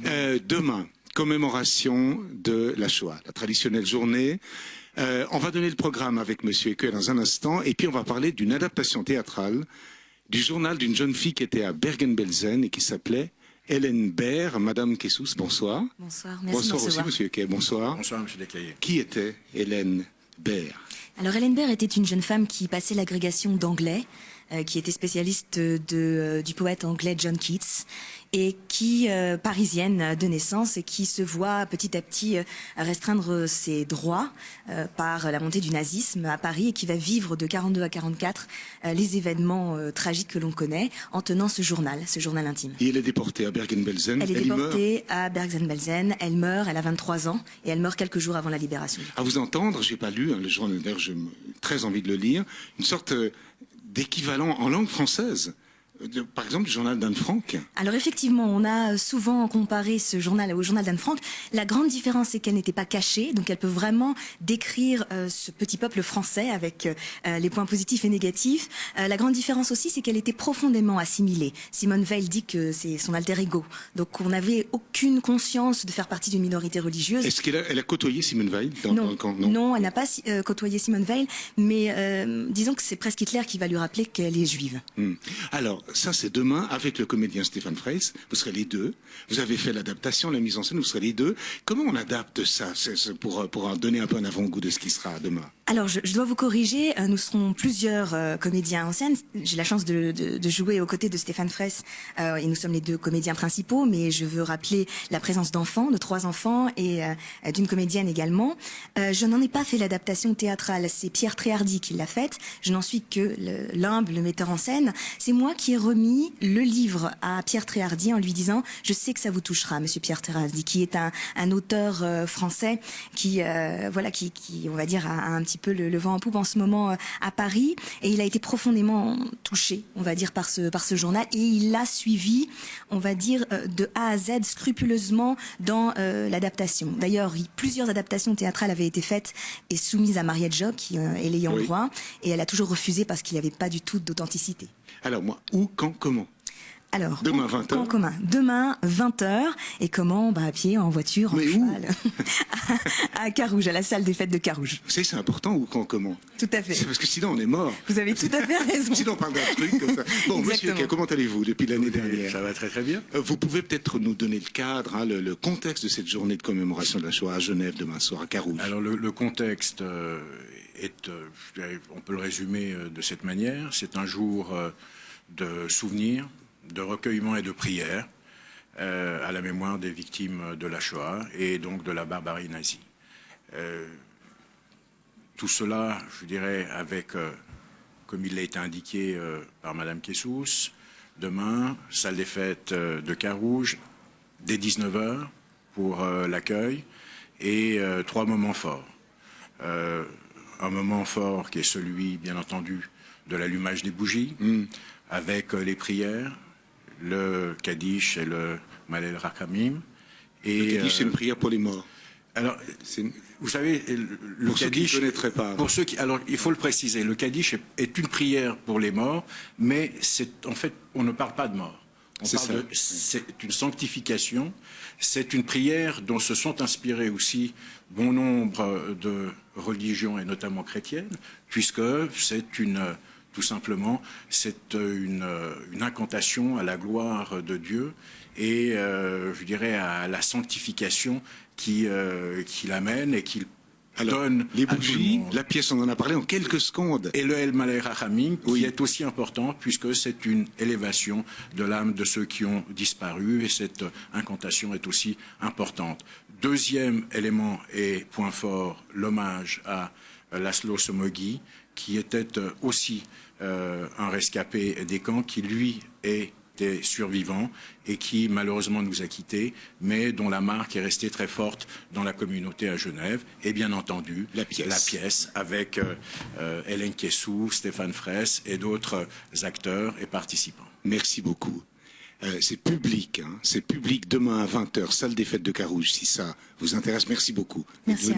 Demain, commémoration de la Shoah, la traditionnelle journée. On va donner le programme avec Monsieur Eke dans un instant, et puis on va parler d'une adaptation théâtrale du journal d'une jeune fille qui était à Bergen-Belsen et qui s'appelait Hélène Baird. Madame Kessous, bonsoir. Bonsoir, merci. Bonsoir aussi, Monsieur Eke, bonsoir. Bonsoir, Monsieur Desclayer. Qui était Hélène Baird? Alors Hélène Baird était une jeune femme qui passait l'agrégation d'anglais, qui était spécialiste du poète anglais John Keats, et qui, parisienne de naissance, et qui se voit petit à petit restreindre ses droits par la montée du nazisme à Paris, et qui va vivre de 42 à 44 les événements tragiques que l'on connaît en tenant ce journal intime. Et elle est déportée à Bergen-Belsen. Elle est déportée à Bergen-Belsen, elle meurt, elle a 23 ans, et elle meurt quelques jours avant la libération. À vous entendre, j'ai pas lu le journal, d'ailleurs j'ai très envie de le lire, une sorte d'équivalent en langue française. Par exemple, le journal d'Anne Frank. Alors effectivement, on a souvent comparé ce journal au journal d'Anne Frank. La grande différence, c'est qu'elle n'était pas cachée, donc elle peut vraiment décrire ce petit peuple français avec les points positifs et négatifs. La grande différence aussi, c'est qu'elle était profondément assimilée. Simone Veil dit que c'est son alter ego, donc on n'avait aucune conscience de faire partie d'une minorité religieuse. Est-ce qu'elle a côtoyé Simone Veil dans le camp? Non, elle n'a pas côtoyé Simone Veil, mais disons que c'est presque Hitler qui va lui rappeler qu'elle est juive. Alors, ça c'est demain avec le comédien Stéphane Fraisse, vous serez les deux, vous avez fait l'adaptation, la mise en scène, vous serez les deux. Comment on adapte ça pour en donner un peu un avant-goût de ce qui sera demain? Alors, je dois vous corriger, nous serons plusieurs comédiens en scène. J'ai la chance de jouer aux côtés de Stéphane Fraisse, et nous sommes les deux comédiens principaux, mais je veux rappeler la présence d'enfants, de 3 enfants, et d'une comédienne également. Je n'en ai pas fait l'adaptation théâtrale, c'est Pierre Tréhardy qui l'a faite. Je n'en suis que l'humble metteur en scène. C'est moi qui ai remis le livre à Pierre Tréhardy en lui disant « Je sais que ça vous touchera, Monsieur Pierre Tréhardy », qui est un auteur français qui, voilà, qui, on va dire, a un petit peu le vent en poupe en ce moment à Paris, et il a été profondément touché, on va dire, par ce journal, et il l'a suivi, on va dire, de A à Z scrupuleusement dans l'adaptation. D'ailleurs, plusieurs adaptations théâtrales avaient été faites et soumises à Mariette Job, qui est l'ayant droit, et elle a toujours refusé parce qu'il n'y avait pas du tout d'authenticité. Alors moi, où, quand, comment? Alors, demain 20h. En commun. Demain 20h. Et comment? À pied, en voiture, en cheval. À Carouge, à la salle des fêtes de Carouge. Vous savez, c'est important, où, quand, comment? Tout à fait. C'est parce que sinon on est mort. Vous avez tout à fait raison. Sinon on parle d'un truc comme ça. Bon, Monsieur Eke, comment allez-vous depuis l'année dernière? Ça va très très bien. Vous pouvez peut-être nous donner le cadre, le contexte de cette journée de commémoration de la Shoah à Genève demain soir, à Carouge. Alors le contexte on peut le résumer de cette manière. C'est un jour de souvenirs, de recueillement et de prière à la mémoire des victimes de la Shoah et donc de la barbarie nazie. Tout cela, je dirais, avec, comme il a été indiqué par Madame Kessous, demain, salle des fêtes de Carouge, dès 19h pour l'accueil, et 3 moments forts. Un moment fort qui est celui, bien entendu, de l'allumage des bougies, avec les prières, le Kaddish et le Malel Rachamim. Le Kaddish, c'est une prière pour les morts. Alors, vous savez, le pour Kaddish, ceux qui ne connaîtraient pas. Pour ceux qui, alors, il faut le préciser, le Kaddish est une prière pour les morts, mais en fait, on ne parle pas de mort. C'est une sanctification, c'est une prière dont se sont inspirés aussi bon nombre de religions, et notamment chrétiennes, puisque c'est tout simplement, c'est une incantation à la gloire de Dieu et, je dirais, à la sanctification qui l'amène et qui donne les bougies, la pièce, on en a parlé en quelques secondes. Et le El Malel Rachamim, qui est aussi important, puisque c'est une élévation de l'âme de ceux qui ont disparu, et cette incantation est aussi importante. Deuxième élément et point fort, l'hommage à Laszlo Somogy, qui était aussi un rescapé des camps, qui lui était survivant et qui malheureusement nous a quittés, mais dont la marque est restée très forte dans la communauté à Genève. Et bien entendu, la pièce avec Hélène Kessous, Stéphane Fraisse et d'autres acteurs et participants. Merci beaucoup. C'est public, hein, c'est public demain à 20h, salle des fêtes de Carouge, si ça vous intéresse. Merci beaucoup. Merci.